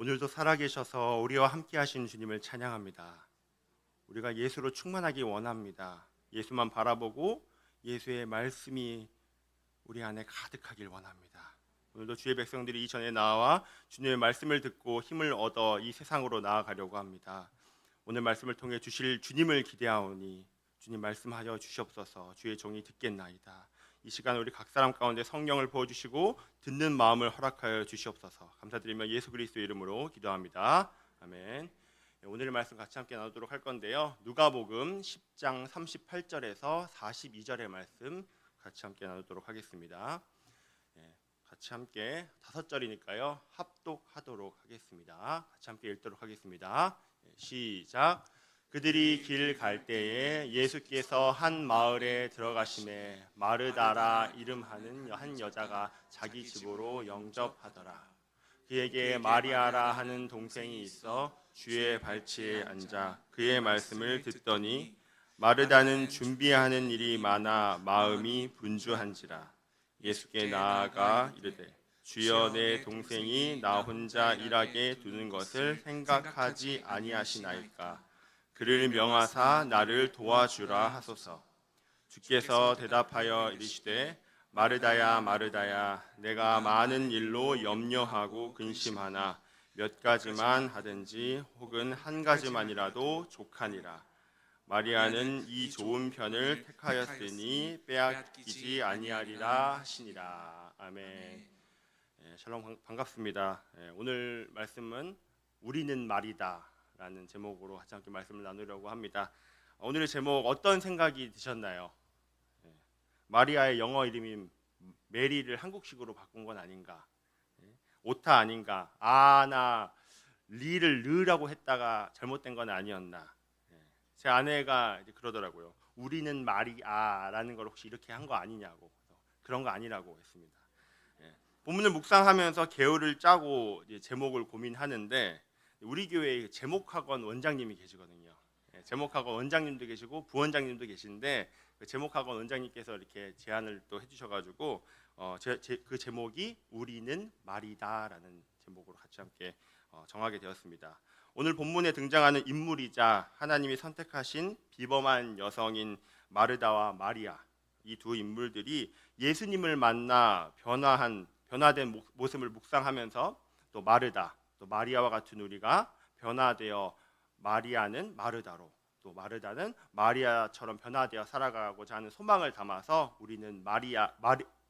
오늘도 살아계셔서 우리와 함께 하신 주님을 찬양합니다. 우리가 예수로 충만하기 원합니다. 예수만 바라보고 예수의 말씀이 우리 안에 가득하길 원합니다. 오늘도 주의 백성들이 이 전에 나와 주님의 말씀을 듣고 힘을 얻어 이 세상으로 나아가려고 합니다. 오늘 말씀을 통해 주실 주님을 기대하오니 주님 말씀하여 주시옵소서. 주의 종이 듣겠나이다. 이 시간 우리 각 사람 가운데 성령을 부어주시고 듣는 마음을 허락하여 주시옵소서. 감사드리며 예수 그리스도의 이름으로 기도합니다. 아멘. 오늘 말씀 같이 함께 나누도록 할 건데요. 누가복음 10장 38절에서 42절의 말씀 같이 함께 나누도록 하겠습니다. 같이 함께 5절이니까요. 합독하도록 하겠습니다. 같이 함께 읽도록 하겠습니다. 시작. 그들이 길 갈 때에 예수께서 한 마을에 들어가심에 마르다라 이름하는 한 여자가 자기 집으로 영접하더라. 그에게 마리아라 하는 동생이 있어 주의 발치에 앉아 그의 말씀을 듣더니 마르다는 준비하는 일이 많아 마음이 분주한지라. 예수께 나아가 이르되 주여, 내 동생이 나 혼자 일하게 두는 것을 생각하지 아니하시나이까. 그를 명하사 나를 도와주라 하소서. 주께서 대답하여 이르시되 마르다야 마르다야, 내가 많은 일로 염려하고 근심하나 몇 가지만 하든지 혹은 한 가지만이라도 족하니라. 마리아는 이 좋은 편을 택하였으니 빼앗기지 아니하리라 하시니라. 아멘. 샬롬, 반갑습니다. 오늘 말씀은 우리는 말이다 라는 제목으로 같이 함께 말씀을 나누려고 합니다. 오늘의 제목 어떤 생각이 드셨나요? 마리아의 영어 이름인 메리를 한국식으로 바꾼 건 아닌가? 오타 아닌가? 나 리를 르라고 했다가 잘못된 건 아니었나? 제 아내가 이제 그러더라고요. 우리는 마리아라는 걸 혹시 이렇게 한 거 아니냐고. 그런 거 아니라고 했습니다. 본문을 묵상하면서 개요를 짜고 이제 제목을 고민하는데 우리 교회에 제목학원 원장님이 계시거든요. 제목학원 원장님도 계시고 부원장님도 계신데 그 제목학원 원장님께서 이렇게 제안을 또 해주셔가지고 그 제목이 우리는 말이다라는 제목으로 같이 함께 정하게 되었습니다. 오늘 본문에 등장하는 인물이자 하나님이 선택하신 비범한 여성인 마르다와 마리아, 이 두 인물들이 예수님을 만나 변화된 모습을 묵상하면서 또 마르다, 또 마리아와 같은 우리가 변화되어 마리아는 마르다로, 또 마르다는 마리아처럼 변화되어 살아가고자 하는 소망을 담아서 우리는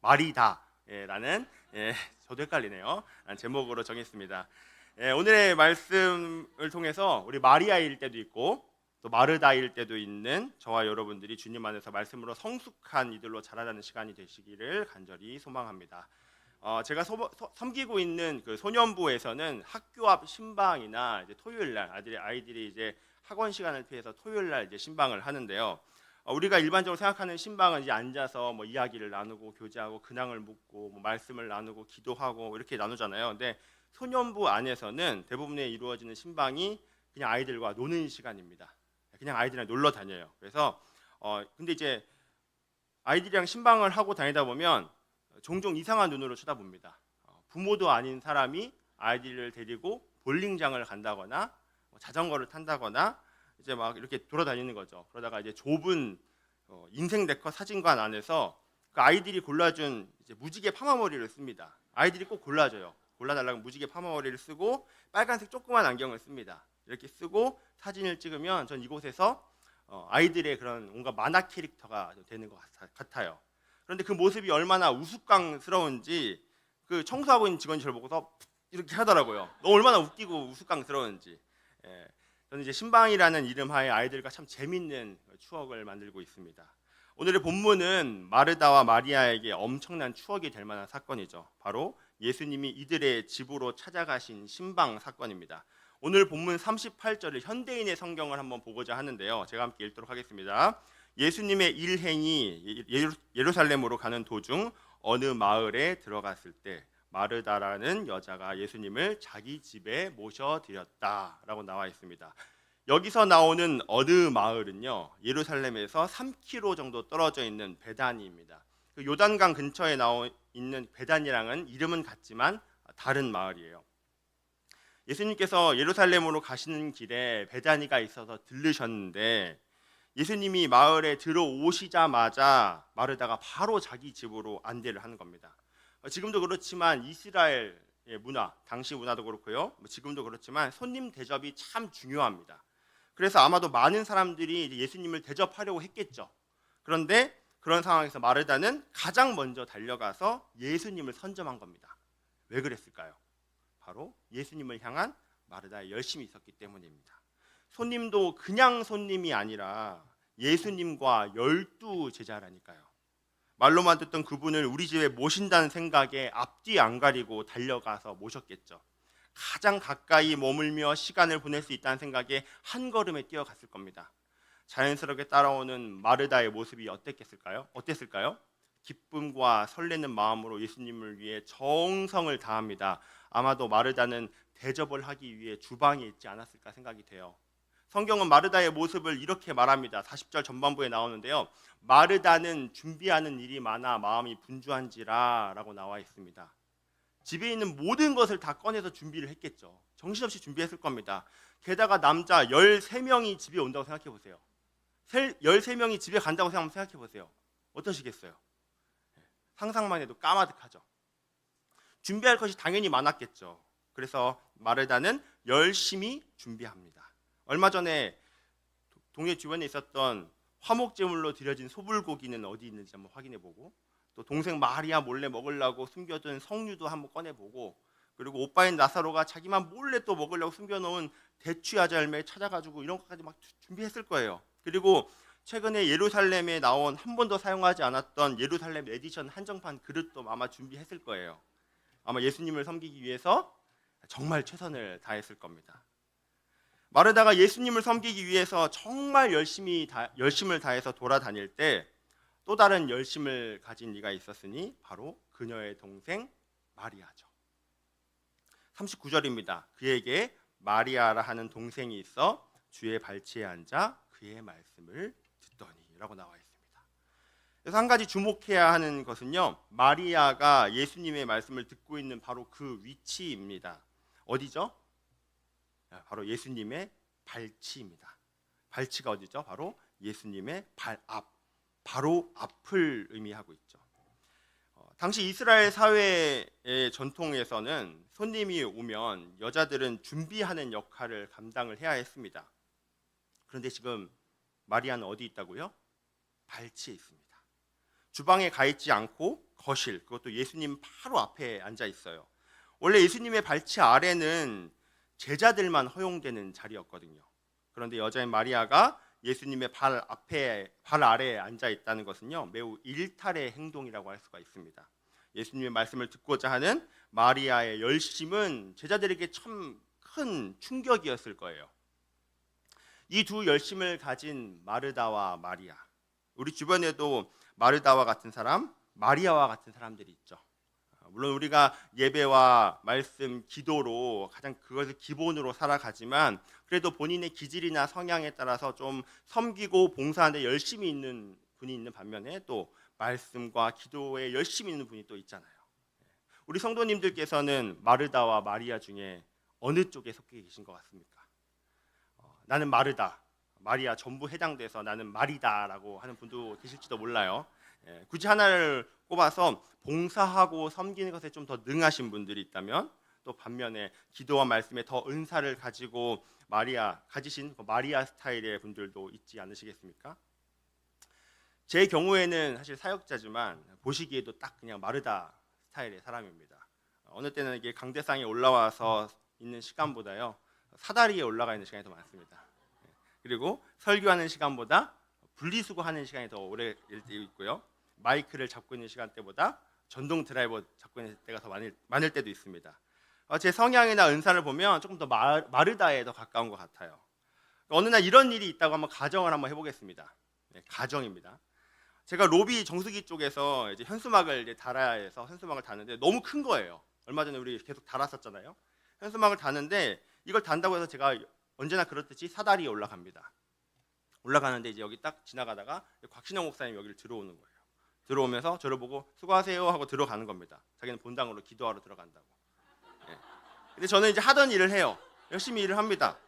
마리다라는 저도 헷갈리네요. 제목으로 정했습니다. 오늘의 말씀을 통해서 우리 마리아일 때도 있고 또 마르다일 때도 있는 저와 여러분들이 주님 안에서 말씀으로 성숙한 이들로 자라나는 시간이 되시기를 간절히 소망합니다. 제가 섬기고 있는 그 소년부에서는 학교 앞 신방이나 이제 토요일 날 아이들이 이제 학원 시간을 피해서 토요일 날 이제 신방을 하는데요. 우리가 일반적으로 생각하는 신방은 이제 앉아서 뭐 이야기를 나누고 교제하고 근황을 묻고 뭐 말씀을 나누고 기도하고 이렇게 나누잖아요. 근데 소년부 안에서는 대부분의 이루어지는 신방이 그냥 아이들과 노는 시간입니다. 그냥 아이들이랑 놀러 다녀요. 그래서 근데 이제 아이들이랑 신방을 하고 다니다 보면 종종 이상한 눈으로 쳐다봅니다. 부모도 아닌 사람이 아이들을 데리고 볼링장을 간다거나 자전거를 탄다거나 이제 막 이렇게 돌아다니는 거죠. 그러다가 이제 좁은 인생 네컷 사진관 안에서 그 아이들이 골라준 이제 무지개 파마머리를 씁니다. 아이들이 꼭 골라줘요. 골라달라고 무지개 파마머리를 쓰고 빨간색 조그만 안경을 씁니다. 이렇게 쓰고 사진을 찍으면 전 이곳에서 아이들의 그런 온갖 만화 캐릭터가 되는 것 같아요. 그런데 그 모습이 얼마나 우스꽝스러운지 그 청소하고 있는 직원이 저를 보고서 이렇게 하더라고요. 너 얼마나 웃기고 우스꽝스러운지. 저는 이제 신방이라는 이름 하에 아이들과 참 재밌는 추억을 만들고 있습니다. 오늘의 본문은 마르다와 마리아에게 엄청난 추억이 될 만한 사건이죠. 바로 예수님이 이들의 집으로 찾아가신 신방 사건입니다. 오늘 본문 38절을 현대인의 성경을 한번 보고자 하는데요. 제가 함께 읽도록 하겠습니다. 예수님의 일행이 예루살렘으로 가는 도중 어느 마을에 들어갔을 때 마르다라는 여자가 예수님을 자기 집에 모셔드렸다라고 나와 있습니다. 여기서 나오는 어느 마을은요, 예루살렘에서 3km 정도 떨어져 있는 베다니입니다. 그 요단강 근처에 있는 베다니랑은 이름은 같지만 다른 마을이에요. 예수님께서 예루살렘으로 가시는 길에 베다니가 있어서 들르셨는데 예수님이 마을에 들어오시자마자 마르다가 바로 자기 집으로 안대를 하는 겁니다. 지금도 그렇지만 이스라엘의 문화, 당시 문화도 그렇고요. 지금도 그렇지만 손님 대접이 참 중요합니다. 그래서 아마도 많은 사람들이 예수님을 대접하려고 했겠죠. 그런데 그런 상황에서 마르다는 가장 먼저 달려가서 예수님을 선점한 겁니다. 왜 그랬을까요? 바로 예수님을 향한 마르다의 열심이 있었기 때문입니다. 손님도 그냥 손님이 아니라 예수님과 12 제자라니까요. 말로만 듣던 그분을 우리 집에 모신다는 생각에 앞뒤 안 가리고 달려가서 모셨겠죠. 가장 가까이 머물며 시간을 보낼 수 있다는 생각에 한 걸음에 뛰어갔을 겁니다. 자연스럽게 따라오는 마르다의 모습이 어땠을까요? 기쁨과 설레는 마음으로 예수님을 위해 정성을 다합니다. 아마도 마르다는 대접을 하기 위해 주방에 있지 않았을까 생각이 돼요. 성경은 마르다의 모습을 이렇게 말합니다. 40절 전반부에 나오는데요. 마르다는 준비하는 일이 많아 마음이 분주한지라 라고 나와 있습니다. 집에 있는 모든 것을 다 꺼내서 준비를 했겠죠. 정신없이 준비했을 겁니다. 게다가 남자 13명이 집에 온다고 생각해 보세요. 13명이 집에 간다고 생각해 보세요. 어떠시겠어요? 상상만 해도 까마득하죠. 준비할 것이 당연히 많았겠죠. 그래서 마르다는 열심히 준비합니다. 얼마 전에 동네 주변에 있었던 화목제물로 드려진 소불고기는 어디 있는지 한번 확인해보고, 또 동생 마리아 몰래 먹으려고 숨겨둔 석류도 한번 꺼내보고, 그리고 오빠인 나사로가 자기만 몰래 또 먹으려고 숨겨놓은 대추야자 열매 찾아가지고 이런 것까지 막 준비했을 거예요. 그리고 최근에 예루살렘에 나온 한 번도 사용하지 않았던 예루살렘 에디션 한정판 그릇도 아마 준비했을 거예요. 아마 예수님을 섬기기 위해서 정말 최선을 다했을 겁니다. 마르다가 예수님을 섬기기 위해서 정말 열심을 다해서 돌아다닐 때 또 다른 열심을 가진 이가 있었으니 바로 그녀의 동생 마리아죠. 39절입니다. 그에게 마리아라 하는 동생이 있어 주의 발치에 앉아 그의 말씀을 듣더니 라고 나와 있습니다. 그래서 한 가지 주목해야 하는 것은요, 마리아가 예수님의 말씀을 듣고 있는 바로 그 위치입니다. 어디죠? 바로 예수님의 발치입니다. 발치가 어디죠? 바로 예수님의 발 앞, 바로 앞을 의미하고 있죠. 당시 이스라엘 사회의 전통에서는 손님이 오면 여자들은 준비하는 역할을 감당을 해야 했습니다. 그런데 지금 마리아는 어디 있다고요? 발치에 있습니다. 주방에 가 있지 않고 거실, 그것도 예수님 바로 앞에 앉아 있어요. 원래 예수님의 발치 아래는 제자들만 허용되는 자리였거든요. 그런데 여자인 마리아가 예수님의 발 아래에 앉아 있다는 것은요, 매우 일탈의 행동이라고 할 수가 있습니다. 예수님의 말씀을 듣고자 하는 마리아의 열심은 제자들에게 참 큰 충격이었을 거예요. 이 두 열심을 가진 마르다와 마리아, 우리 주변에도 마르다와 같은 사람, 마리아와 같은 사람들이 있죠. 물론 우리가 예배와 말씀, 기도로 가장 그것을 기본으로 살아가지만 그래도 본인의 기질이나 성향에 따라서 좀 섬기고 봉사하는 데 열심히 있는 분이 있는 반면에 또 말씀과 기도에 열심히 있는 분이 또 있잖아요. 우리 성도님들께서는 마르다와 마리아 중에 어느 쪽에 속해 계신 것 같습니까? 나는 마르다, 마리아 전부 해당돼서 나는 마리다라고 하는 분도 계실지도 몰라요. 굳이 하나를 꼽아서 봉사하고 섬기는 것에 좀 더 능하신 분들이 있다면, 또 반면에 기도와 말씀에 더 은사를 가지고 가지신 마리아 스타일의 분들도 있지 않으시겠습니까? 제 경우에는 사실 사역자지만 보시기에도 딱 그냥 마르다 스타일의 사람입니다. 어느 때는 이게 강대상에 올라와서 있는 시간보다요, 사다리에 올라가 있는 시간이 더 많습니다. 그리고 설교하는 시간보다 분리수거하는 시간이 더 오래 있고요. 마이크를 잡고 있는 시간대보다 전동 드라이버 잡고 있는 때가 더 많을 때도 있습니다. 제 성향이나 은사를 보면 조금 더 마르다에 더 가까운 것 같아요. 어느 날 이런 일이 있다고 한번 가정을 한번 해보겠습니다. 가정입니다. 제가 로비 정수기 쪽에서 이제 현수막을 이제 달아야 해서 현수막을 다는데 너무 큰 거예요. 얼마 전에 우리 계속 달았었잖아요. 현수막을 다는데 이걸 단다고 해서 제가 언제나 그렇듯이 사다리에 올라갑니다. 올라가는데 이제 여기 딱 지나가다가 곽신영 목사님 여기를 들어오는 거예요. 들어오면서 저를 보고 수고하세요 하고 들어가는 겁니다. 자기는 본당으로 기도하러 들어간다고. 근데 저는 이제 하던 일을 해요. 열심히 일을 합니다.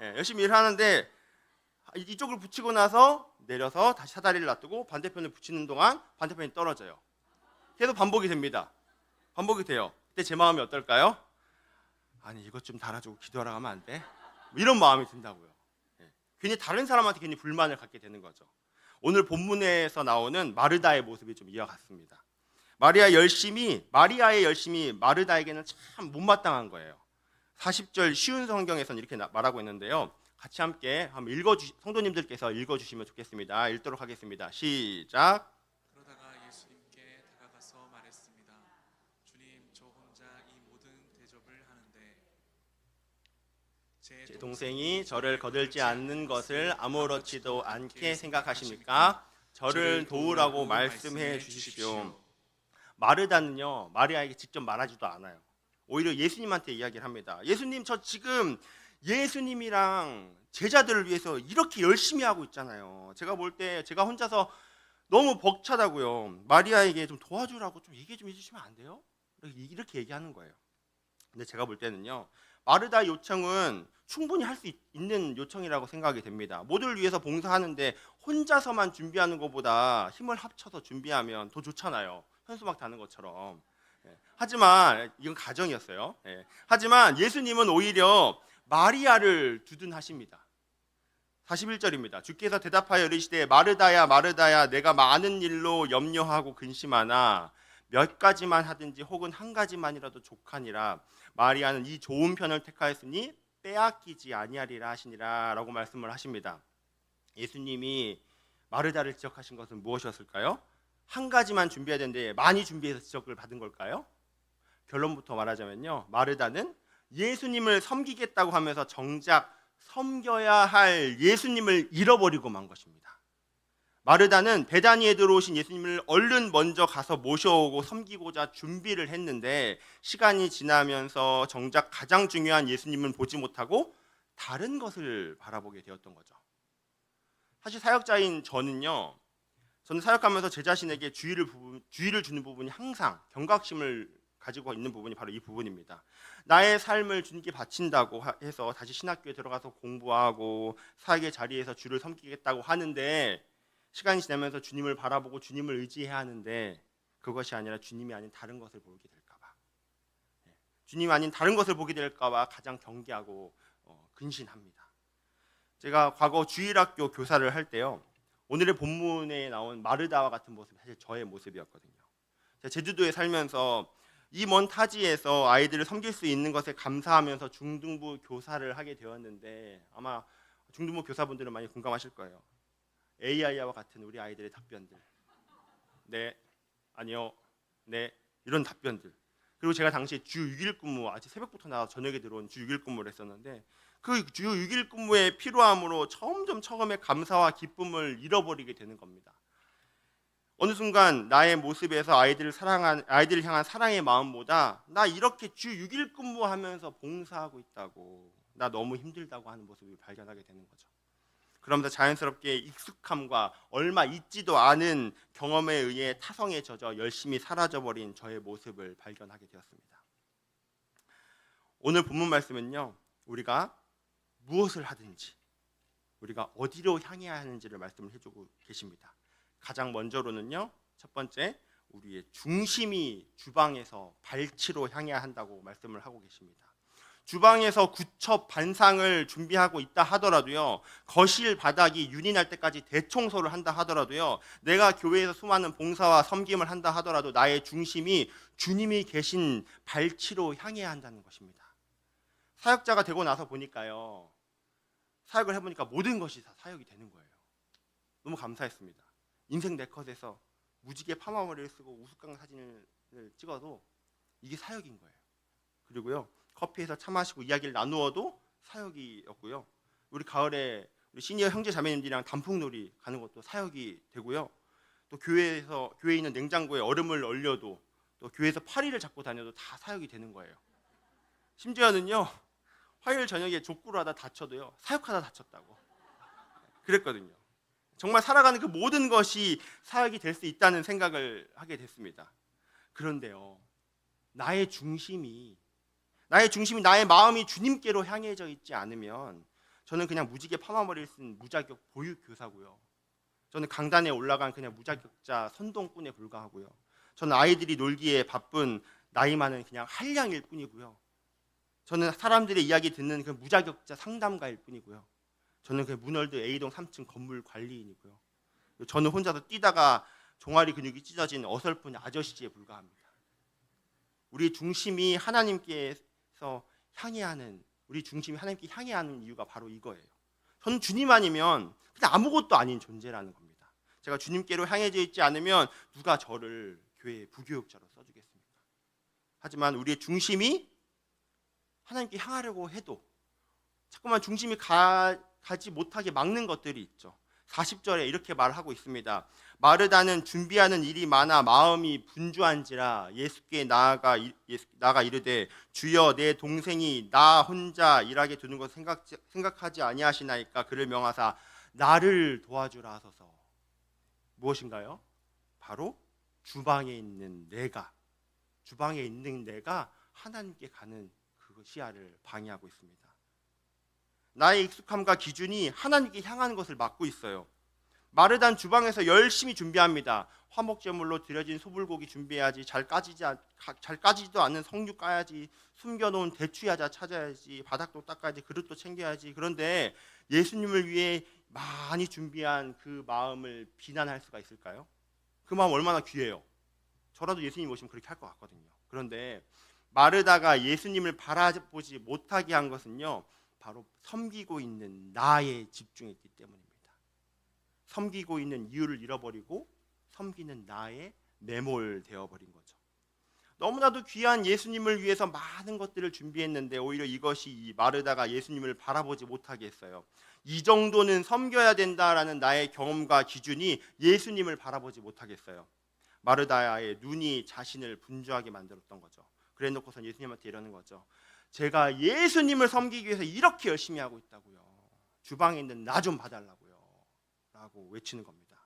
예, 열심히 일을 하는데 이쪽을 붙이고 나서 내려서 다시 사다리를 놔두고 반대편을 붙이는 동안 반대편이 떨어져요. 계속 반복이 됩니다. 반복이 돼요. 그때 제 마음이 어떨까요? 아니 이것 좀 달아주고 기도하러 가면 안 돼? 뭐 이런 마음이 든다고요. 예. 괜히 다른 사람한테 괜히 불만을 갖게 되는 거죠. 오늘 본문에서 나오는 마르다의 모습이 좀 이와 같습니다. 마리아의 열심이 마르다에게는 참 못마땅한 거예요. 40절 쉬운 성경에서는 이렇게 말하고 있는데요. 같이 함께 한번 성도님들께서 읽어주시면 좋겠습니다. 읽도록 하겠습니다. 시작. 그러다가 예수님께 다가가서 말했습니다. 주님, 저 혼자 이 모든 대접을 하는데 제 동생이 저를 거들지 않는 것을 아무렇지도 않게 생각하십니까? 저를 도우라고 말씀해 주십시오. 마르다는요, 마리아에게 직접 말하지도 않아요. 오히려 예수님한테 이야기를 합니다. 예수님, 저 지금 예수님이랑 제자들을 위해서 이렇게 열심히 하고 있잖아요. 제가 볼 때 제가 혼자서 너무 벅차다고요. 마리아에게 좀 도와주라고 좀 얘기 좀 해주시면 안 돼요? 이렇게 얘기하는 거예요. 근데 제가 볼 때는요, 마르다 요청은 충분히 할 수 있는 요청이라고 생각이 됩니다. 모두를 위해서 봉사하는데 혼자서만 준비하는 것보다 힘을 합쳐서 준비하면 더 좋잖아요. 현수막 다는 것처럼. 하지만 이건 가정이었어요. 하지만 예수님은 오히려 마리아를 두둔하십니다. 41절입니다. 주께서 대답하여 이르시되 마르다야 마르다야 내가 많은 일로 염려하고 근심하나 몇 가지만 하든지 혹은 한 가지만이라도 족하니라. 마리아는 이 좋은 편을 택하였으니 빼앗기지 아니하리라 하시니라 라고 말씀을 하십니다. 예수님이 마르다를 지적하신 것은 무엇이었을까요? 한 가지만 준비해야 되는데 많이 준비해서 지적을 받은 걸까요? 결론부터 말하자면요, 마르다는 예수님을 섬기겠다고 하면서 정작 섬겨야 할 예수님을 잃어버리고 만 것입니다. 마르다는 베다니에 들어오신 예수님을 얼른 먼저 가서 모셔오고 섬기고자 준비를 했는데 시간이 지나면서 정작 가장 중요한 예수님은 보지 못하고 다른 것을 바라보게 되었던 거죠. 사실 사역자인 저는 사역하면서 제 자신에게 주의를 주는 부분이 항상 경각심을 가지고 있는 부분이 바로 이 부분입니다. 나의 삶을 주님께 바친다고 해서 다시 신학교에 들어가서 공부하고 사역의 자리에서 주를 섬기겠다고 하는데 시간이 지나면서 주님을 바라보고 주님을 의지해야 하는데 그것이 아니라 주님이 아닌 다른 것을 보게 될까 봐, 주님이 아닌 다른 것을 보게 될까 봐 가장 경계하고 근신합니다. 제가 과거 주일학교 교사를 할 때요, 오늘의 본문에 나온 마르다와 같은 모습이 사실 저의 모습이었거든요. 제가 제주도에 살면서 이 먼 타지에서 아이들을 섬길 수 있는 것에 감사하면서 중등부 교사를 하게 되었는데 아마 중등부 교사분들은 많이 공감하실 거예요. AI와 같은 우리 아이들의 답변들, 네, 아니요, 네, 이런 답변들. 그리고 제가 당시에 주 6일 근무, 아직 새벽부터 나와서 저녁에 들어온 주 6일 근무를 했었는데 그 주 6일 근무의 피로함으로 점점 처음에 감사와 기쁨을 잃어버리게 되는 겁니다. 어느 순간 나의 모습에서 아이들을 향한 사랑의 마음보다 나 이렇게 주 6일 근무하면서 봉사하고 있다고, 나 너무 힘들다고 하는 모습을 발견하게 되는 거죠. 그러면서 자연스럽게 익숙함과 얼마 있지도 않은 경험에 의해 타성에 젖어 열심히 사라져버린 저의 모습을 발견하게 되었습니다. 오늘 본문 말씀은요, 우리가 무엇을 하든지 우리가 어디로 향해야 하는지를 말씀을 해주고 계십니다. 가장 먼저로는요, 첫 번째, 우리의 중심이 주방에서 발치로 향해야 한다고 말씀을 하고 계십니다. 주방에서 구첩 반상을 준비하고 있다 하더라도요, 거실 바닥이 윤이 날 때까지 대청소를 한다 하더라도요, 내가 교회에서 수많은 봉사와 섬김을 한다 하더라도 나의 중심이 주님이 계신 발치로 향해야 한다는 것입니다. 사역자가 되고 나서 보니까요, 사역을 해보니까 모든 것이 다 사역이 되는 거예요. 너무 감사했습니다. 인생 네컷에서 무지개 파마머리를 쓰고 우스꽝 사진을 찍어도 이게 사역인 거예요. 그리고요, 커피에서 차 마시고 이야기를 나누어도 사역이었고요. 우리 가을에 우리 시니어 형제 자매님들이랑 단풍놀이 가는 것도 사역이 되고요. 또 교회에 있는 냉장고에 얼음을 얼려도, 또 교회에서 파리를 잡고 다녀도 다 사역이 되는 거예요. 심지어는요, 화요일 저녁에 족구를 하다 다쳐도요, 사역하다 다쳤다고 그랬거든요. 정말 살아가는 그 모든 것이 사역이 될 수 있다는 생각을 하게 됐습니다. 그런데요, 나의 중심이 나의 중심이, 나의 마음이 주님께로 향해져 있지 않으면 저는 그냥 무지개 파마머리를 쓴 무자격 보육교사고요. 저는 강단에 올라간 그냥 무자격자 선동꾼에 불과하고요. 저는 아이들이 놀기에 바쁜 나이 많은 그냥 한량일 뿐이고요. 저는 사람들의 이야기 듣는 그 무자격자 상담가일 뿐이고요. 저는 그 문월드 A동 3층 건물 관리인이고요. 저는 혼자서 뛰다가 종아리 근육이 찢어진 어설픈 아저씨에 불과합니다. 우리 중심이 하나님께서 향해 하는, 우리 중심이 하나님께 향해 하는 이유가 바로 이거예요. 저는 주님 아니면 그냥 아무것도 아닌 존재라는 겁니다. 제가 주님께로 향해져 있지 않으면 누가 저를 교회의 부교육자로 써주겠습니까? 하지만 우리의 중심이 하나님께 향하려고 해도 자꾸만 중심이 가지 못하게 막는 것들이 있죠. 40절에 이렇게 말하고 있습니다. 마르다는 준비하는 일이 많아 마음이 분주한지라 예수께 나아가 이르되 주여 내 동생이 나 혼자 일하게 두는 것 생각하지 아니하시나이까. 그를 명하사 나를 도와주라 하소서. 무엇인가요? 바로 주방에 있는 내가 하나님께 가는 그 시야를 방해하고 있습니다. 나의 익숙함과 기준이 하나님께 향하는 것을 막고 있어요. 마르단 주방에서 열심히 준비합니다. 화목제물로 드려진 소불고기 준비해야지, 잘 까지지도 않는 석류 까야지, 숨겨놓은 대추야자 찾아야지, 바닥도 닦아야지, 그릇도 챙겨야지. 그런데 예수님을 위해 많이 준비한 그 마음을 비난할 수가 있을까요? 그 마음 얼마나 귀해요. 저라도 예수님 오시면 그렇게 할 것 같거든요. 그런데 마르다가 예수님을 바라보지 못하게 한 것은요, 바로 섬기고 있는 나에 집중했기 때문입니다. 섬기고 있는 이유를 잃어버리고 섬기는 나에 매몰되어 버린 거죠. 너무나도 귀한 예수님을 위해서 많은 것들을 준비했는데 오히려 이것이 이 마르다가 예수님을 바라보지 못하게 했어요. 이 정도는 섬겨야 된다라는 나의 경험과 기준이 예수님을 바라보지 못하겠어요. 마르다의 눈이 자신을 분주하게 만들었던 거죠. 그래 놓고선 예수님한테 이러는 거죠. 제가 예수님을 섬기기 위해서 이렇게 열심히 하고 있다고요. 주방에 있는 나 좀 봐달라고요. 라고 외치는 겁니다.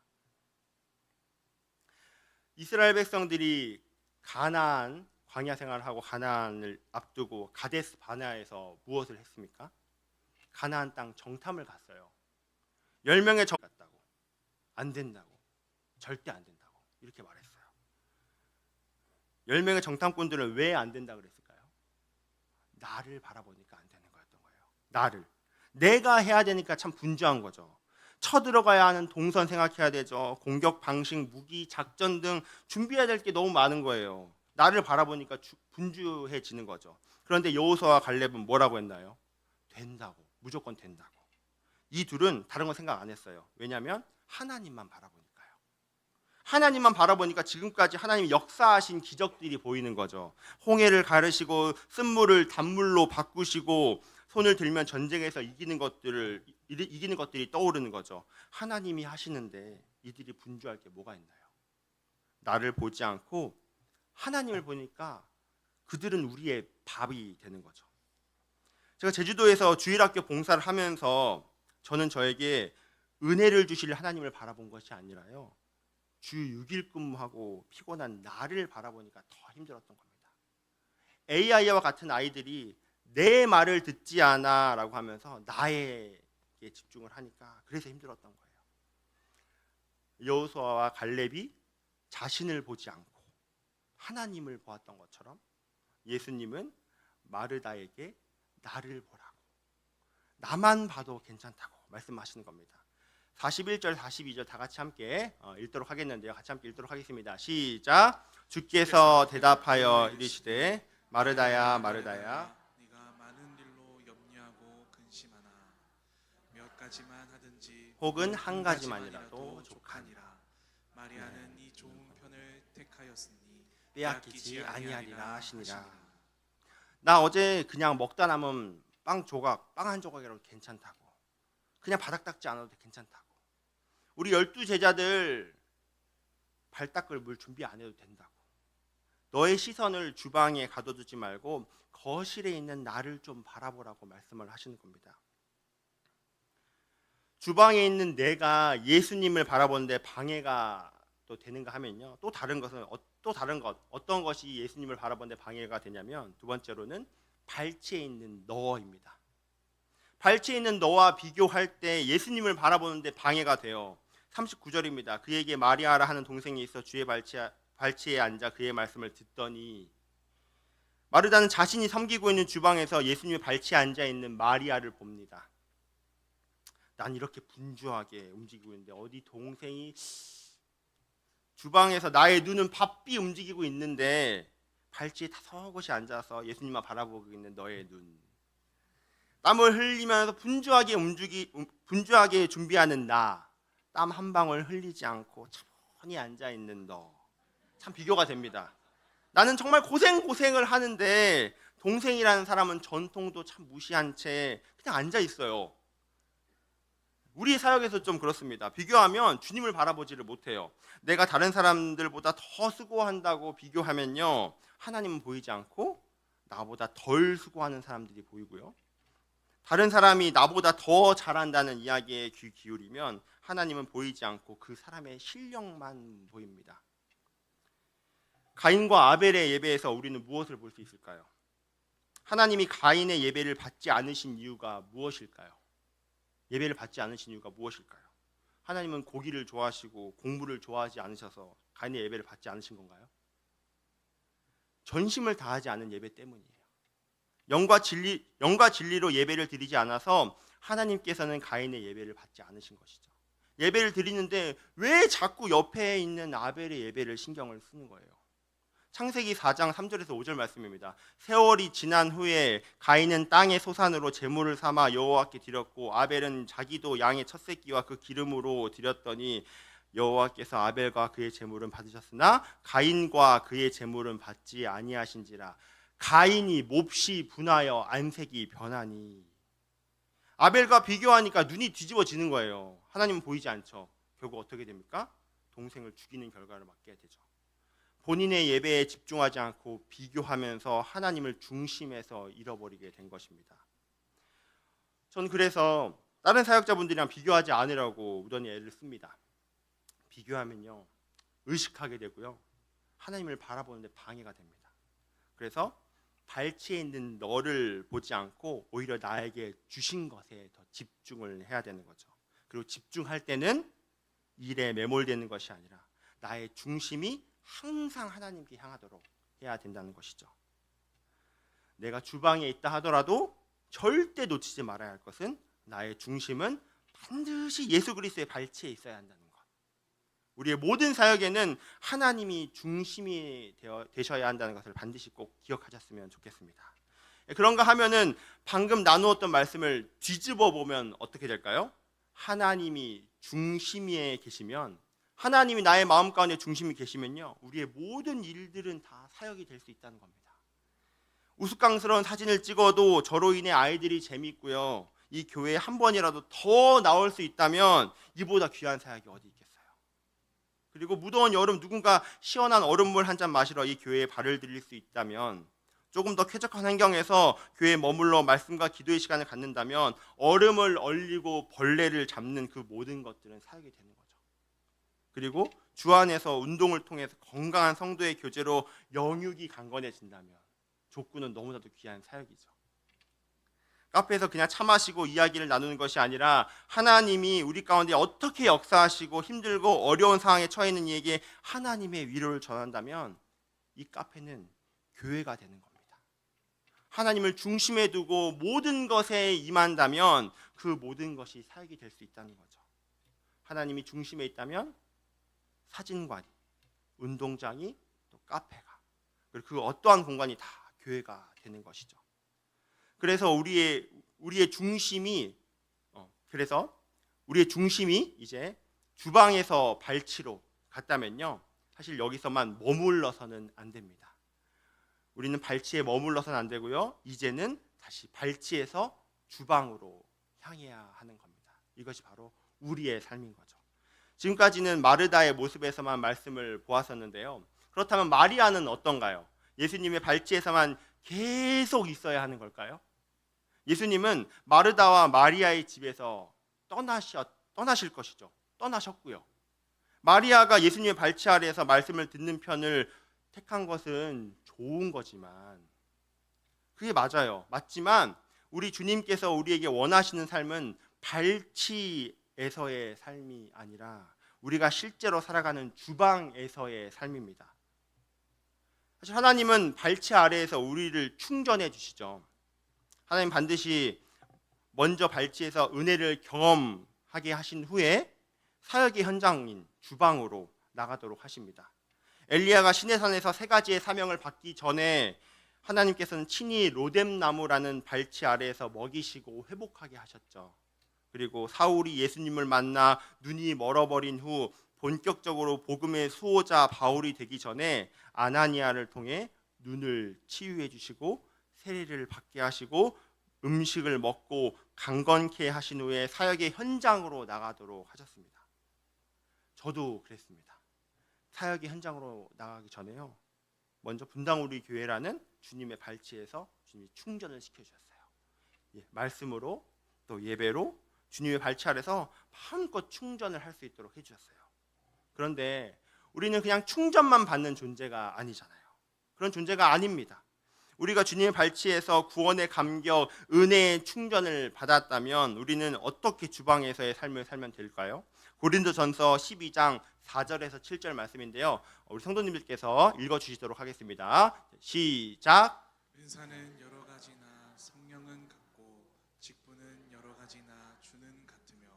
이스라엘 백성들이 가나안 광야 생활을 하고 가나안을 앞두고 가데스 바네아에서 무엇을 했습니까? 가나안 땅 정탐을 갔어요. 10명의 정 갔다고. 안 된다고. 절대 안 된다고. 이렇게 말했어요. 10명의 정탐꾼들은 왜 안 된다고 그랬을까요? 나를 바라보니까 안 되는 거였던 거예요. 나를. 내가 해야 되니까 참 분주한 거죠. 쳐들어가야 하는 동선 생각해야 되죠. 공격 방식, 무기, 작전 등 준비해야 될 게 너무 많은 거예요. 나를 바라보니까 분주해지는 거죠. 그런데 여호수아와 갈렙은 뭐라고 했나요? 된다고. 무조건 된다고. 이 둘은 다른 거 생각 안 했어요. 왜냐하면 하나님만 바라보니까요. 하나님만 바라보니까 지금까지 하나님이 역사하신 기적들이 보이는 거죠. 홍해를 가르시고 쓴물을 단물로 바꾸시고 손을 들면 전쟁에서 이기는 것들이 떠오르는 거죠. 하나님이 하시는데 이들이 분주할 게 뭐가 있나요? 나를 보지 않고 하나님을 보니까 그들은 우리의 밥이 되는 거죠. 제가 제주도에서 주일학교 봉사를 하면서 저는 저에게 은혜를 주실 하나님을 바라본 것이 아니라요, 주 6일 근무하고 피곤한 나를 바라보니까 더 힘들었던 겁니다. AI와 같은 아이들이 내 말을 듣지 않아 라고 하면서 나에게 집중을 하니까 그래서 힘들었던 거예요. 여호수아와 갈렙이 자신을 보지 않고 하나님을 보았던 것처럼 예수님은 마르다에게 나를 보라고, 나만 봐도 괜찮다고 말씀하시는 겁니다. 41절 42절 다 같이 함께 읽도록 하겠는데요. 같이 함께 읽도록 하겠습니다. 시작. 주께서 대답하여 이르시되 마르다야 마르다야 네가 많은 일로 염려하고 근심하나 몇 가지만 하든지 혹은 한 가지만이라도 족하니라. 마리아는 이 좋은 편을 택하였으니 빼앗기지 아니하리라 하시니라. 나 어제 그냥 먹다 남은 빵 한 조각이라도 괜찮다고, 그냥 바닥 닦지 않아도 괜찮다고, 우리 12제자들 발 닦을 물 준비 안 해도 된다고, 너의 시선을 주방에 가둬두지 말고 거실에 있는 나를 좀 바라보라고 말씀을 하시는 겁니다. 주방에 있는 내가 예수님을 바라보는데 방해가 또 되는가 하면요, 또 다른 것, 어떤 것이 예수님을 바라보는데 방해가 되냐면 두 번째로는 발치에 있는 너입니다. 발치에 있는 너와 비교할 때 예수님을 바라보는데 방해가 돼요. 39절입니다. 그에게 마리아라 하는 동생이 있어 주의 발치에 앉아 그의 말씀을 듣더니, 마르다는 자신이 섬기고 있는 주방에서 예수님의 발치에 앉아 있는 마리아를 봅니다. 난 이렇게 분주하게 움직이고 있는데 어디 동생이 주방에서 나의 눈은 바삐 움직이고 있는데 발치에 서곳이 앉아서 예수님만 바라보고 있는 너의 눈. 땀을 흘리면서 분주하게 준비하는 나. 땀 한 방울 흘리지 않고 차분히 앉아 있는 너. 참 비교가 됩니다. 나는 정말 고생을 하는데 동생이라는 사람은 전통도 참 무시한 채 그냥 앉아 있어요. 우리 사역에서 좀 그렇습니다. 비교하면 주님을 바라보지를 못해요. 내가 다른 사람들보다 더 수고한다고 비교하면요, 하나님은 보이지 않고 나보다 덜 수고하는 사람들이 보이고요, 다른 사람이 나보다 더 잘한다는 이야기에 귀 기울이면 하나님은 보이지 않고 그 사람의 실력만 보입니다. 가인과 아벨의 예배에서 우리는 무엇을 볼 수 있을까요? 하나님이 가인의 예배를 받지 않으신 이유가 무엇일까요? 예배를 받지 않으신 이유가 무엇일까요? 하나님은 고기를 좋아하시고 곡물을 좋아하지 않으셔서 가인의 예배를 받지 않으신 건가요? 전심을 다하지 않은 예배 때문이에요. 영과 진리로 예배를 드리지 않아서 하나님께서는 가인의 예배를 받지 않으신 것이죠. 예배를 드리는데 왜 자꾸 옆에 있는 아벨의 예배를 신경을 쓰는 거예요? 창세기 4장 3절에서 5절 말씀입니다. 세월이 지난 후에 가인은 땅의 소산으로 제물을 삼아 여호와께 드렸고 아벨은 자기도 양의 첫 새끼와 그 기름으로 드렸더니 여호와께서 아벨과 그의 제물은 받으셨으나 가인과 그의 제물은 받지 아니하신지라. 가인이 몹시 분하여 안색이 변하니. 아벨과 비교하니까 눈이 뒤집어지는 거예요. 하나님은 보이지 않죠. 결국 어떻게 됩니까? 동생을 죽이는 결과를 맞게 되죠. 본인의 예배에 집중하지 않고 비교하면서 하나님을 중심에서 잃어버리게 된 것입니다. 전 그래서 다른 사역자분들이랑 비교하지 않으려고 무던히 애를 씁니다. 비교하면요, 의식하게 되고요, 하나님을 바라보는데 방해가 됩니다. 그래서 발치에 있는 너를 보지 않고 오히려 나에게 주신 것에 더 집중을 해야 되는 거죠. 그리고 집중할 때는 일에 매몰되는 것이 아니라 나의 중심이 항상 하나님께 향하도록 해야 된다는 것이죠. 내가 주방에 있다 하더라도 절대 놓치지 말아야 할 것은 나의 중심은 반드시 예수 그리스도의 발치에 있어야 한다는 것. 우리의 모든 사역에는 하나님이 중심이 되셔야 한다는 것을 반드시 꼭 기억하셨으면 좋겠습니다. 그런가 하면은 방금 나누었던 말씀을 뒤집어 보면 어떻게 될까요? 하나님이 중심에 계시면, 하나님이 나의 마음 가운데 중심이 계시면요, 우리의 모든 일들은 다 사역이 될 수 있다는 겁니다. 우스꽝스러운 사진을 찍어도 저로 인해 아이들이 재미있고요, 이 교회에 한 번이라도 더 나올 수 있다면 이보다 귀한 사역이 어디 있겠어요? 그리고 무더운 여름 누군가 시원한 얼음물 한 잔 마시러 이 교회에 발을 들일 수 있다면, 조금 더 쾌적한 환경에서 교회에 머물러 말씀과 기도의 시간을 갖는다면 얼음을 얼리고 벌레를 잡는 그 모든 것들은 사역이 되는 거죠. 그리고 주 안에서 운동을 통해서 건강한 성도의 교제로 영육이 강건해진다면 족구는 너무나도 귀한 사역이죠. 카페에서 그냥 차 마시고 이야기를 나누는 것이 아니라 하나님이 우리 가운데 어떻게 역사하시고 힘들고 어려운 상황에 처해 있는 이에게 하나님의 위로를 전한다면 이 카페는 교회가 되는 겁니다. 하나님을 중심에 두고 모든 것에 임한다면 그 모든 것이 사역이 될 수 있다는 거죠. 하나님이 중심에 있다면 사진관이, 운동장이, 또 카페가, 그리고 그 어떠한 공간이 다 교회가 되는 것이죠. 그래서 우리의 중심이 이제 주방에서 발치로 갔다면요, 사실 여기서만 머물러서는 안 됩니다. 우리는 발치에 머물러서는 안 되고요, 이제는 다시 발치에서 주방으로 향해야 하는 겁니다. 이것이 바로 우리의 삶인 거죠. 지금까지는 마르다의 모습에서만 말씀을 보았었는데요, 그렇다면 마리아는 어떤가요? 예수님의 발치에서만 계속 있어야 하는 걸까요? 예수님은 마르다와 마리아의 집에서 떠나실 것이죠. 떠나셨고요. 마리아가 예수님의 발치 아래에서 말씀을 듣는 편을 택한 것은 좋은 거지만 그게 맞아요. 맞지만 우리 주님께서 우리에게 원하시는 삶은 발치에서의 삶이 아니라 우리가 실제로 살아가는 주방에서의 삶입니다. 사실 하나님은 발치 아래에서 우리를 충전해 주시죠. 하나님 반드시 먼저 발치에서 은혜를 경험하게 하신 후에 사역의 현장인 주방으로 나가도록 하십니다. 엘리야가 시내산에서 3가지의 사명을 받기 전에 하나님께서는 친히 로뎀나무라는 발치 아래에서 먹이시고 회복하게 하셨죠. 그리고 사울이 예수님을 만나 눈이 멀어버린 후 본격적으로 복음의 수호자 바울이 되기 전에 아나니아를 통해 눈을 치유해 주시고 세례를 받게 하시고 음식을 먹고 강건케 하신 후에 사역의 현장으로 나가도록 하셨습니다. 저도 그랬습니다. 사역의 현장으로 나가기 전에요, 먼저 분당 우리 교회라는 주님의 발치에서 주님이 충전을 시켜주셨어요. 말씀으로 또 예배로 주님의 발치 아래서 마음껏 충전을 할 수 있도록 해주셨어요. 그런데 우리는 그냥 충전만 받는 존재가 아니잖아요. 그런 존재가 아닙니다. 우리가 주님의 발치에서 구원의 감격, 은혜의 충전을 받았다면 우리는 어떻게 주방에서의 삶을 살면 될까요? 고린도전서 12장 4절에서 7절 말씀인데요, 우리 성도님들께서 읽어주시도록 하겠습니다. 시작. 은사는 여러 가지나 성령은 같고 직분은 여러 가지나 주는 같으며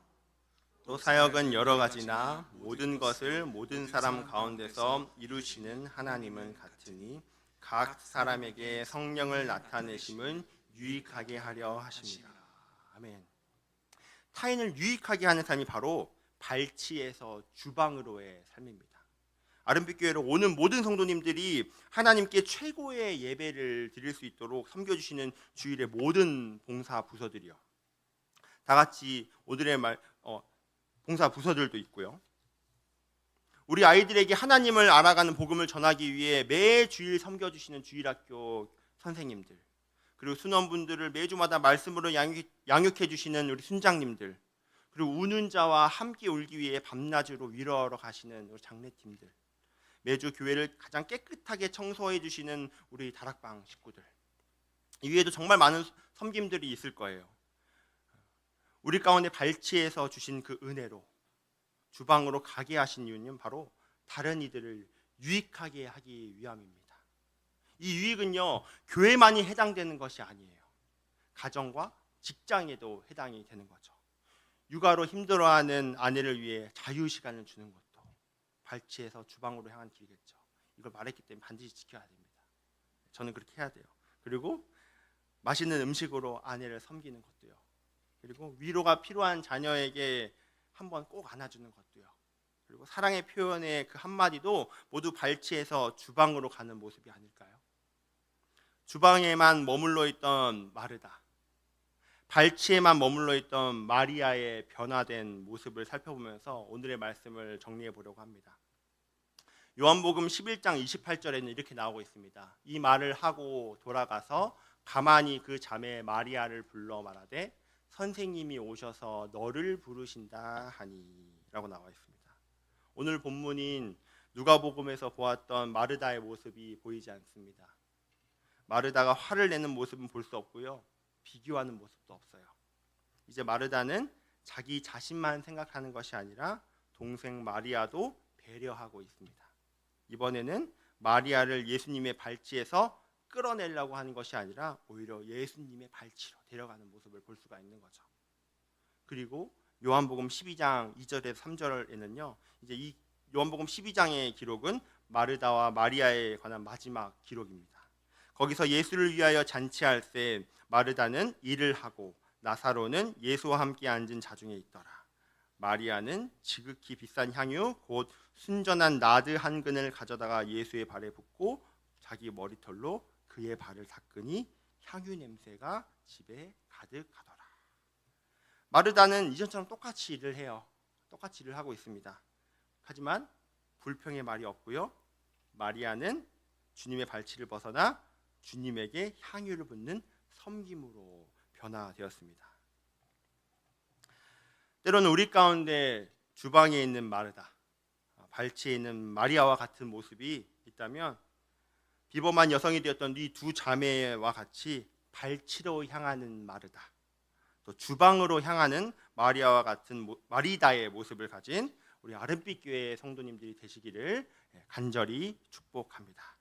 또 사역은 여러 가지나 모든 것을 모든 사람 가운데서 이루시는 하나님은 같으니 각 사람에게 성령을 나타내심은 유익하게 하려 하십니다. 아멘. 타인을 유익하게 하는 삶이 바로 발치에서 주방으로의 삶입니다. 아름빛 교회로 오는 모든 성도님들이 하나님께 최고의 예배를 드릴 수 있도록 섬겨주시는 주일의 모든 봉사 부서들이요, 다 같이 오늘의 봉사 부서들도 있고요, 우리 아이들에게 하나님을 알아가는 복음을 전하기 위해 매 주일 섬겨주시는 주일학교 선생님들, 그리고 순원분들을 매주마다 말씀으로 양육해 주시는 우리 순장님들, 그리고 우는 자와 함께 울기 위해 밤낮으로 위로하러 가시는 우리 장례팀들, 매주 교회를 가장 깨끗하게 청소해 주시는 우리 다락방 식구들, 이외에도 정말 많은 섬김들이 있을 거예요. 우리 가운데 발치에서 주신 그 은혜로 주방으로 가게 하신 이유는 바로 다른 이들을 유익하게 하기 위함입니다. 이 유익은요, 교회만이 해당되는 것이 아니에요. 가정과 직장에도 해당이 되는 거죠. 육아로 힘들어하는 아내를 위해 자유시간을 주는 것도 발치에서 주방으로 향한 길이겠죠. 이걸 말했기 때문에 반드시 지켜야 됩니다. 저는 그렇게 해야 돼요. 그리고 맛있는 음식으로 아내를 섬기는 것도요. 그리고 위로가 필요한 자녀에게 한번 꼭 안아주는 것도요. 그리고 사랑의 표현의 그 한마디도 모두 발치에서 주방으로 가는 모습이 아닐까요? 주방에만 머물러 있던 마르다, 발치에만 머물러 있던 마리아의 변화된 모습을 살펴보면서 오늘의 말씀을 정리해 보려고 합니다. 요한복음 11장 28절에는 이렇게 나오고 있습니다. 이 말을 하고 돌아가서 가만히 그 자매 마리아를 불러 말하되 선생님이 오셔서 너를 부르신다 하니 라고 나와 있습니다. 오늘 본문인 누가복음에서 보았던 마르다의 모습이 보이지 않습니다. 마르다가 화를 내는 모습은 볼 수 없고요, 비교하는 모습도 없어요. 이제 마르다는 자기 자신만 생각하는 것이 아니라 동생 마리아도 배려하고 있습니다. 이번에는 마리아를 예수님의 발치에서 끌어내려고 하는 것이 아니라 오히려 예수님의 발치로 데려가는 모습을 볼 수가 있는 거죠. 그리고 요한복음 12장 2절에서 3절에는요, 이제 이 요한복음 12장의 기록은 마르다와 마리아에 관한 마지막 기록입니다. 거기서 예수를 위하여 잔치할 때 마르다는 일을 하고 나사로는 예수와 함께 앉은 자중에 있더라. 마리아는 지극히 비싼 향유 곧 순전한 나드 한 근을 가져다가 예수의 발에 붓고 자기 머리털로 그의 발을 닦으니 향유 냄새가 집에 가득하더라. 마르다는 이전처럼 똑같이 일을 해요. 똑같이 일을 하고 있습니다. 하지만 불평의 말이 없고요, 마리아는 주님의 발치를 벗어나 주님에게 향유를 붓는 섬김으로 변화되었습니다. 때로는 우리 가운데 주방에 있는 마르다, 발치에 있는 마리아와 같은 모습이 있다면 비범한 여성이 되었던 이 두 자매와 같이 발치로 향하는 마르다, 또 주방으로 향하는 마리아와 같은 마리다의 모습을 가진 우리 아름빛 교회의 성도님들이 되시기를 간절히 축복합니다.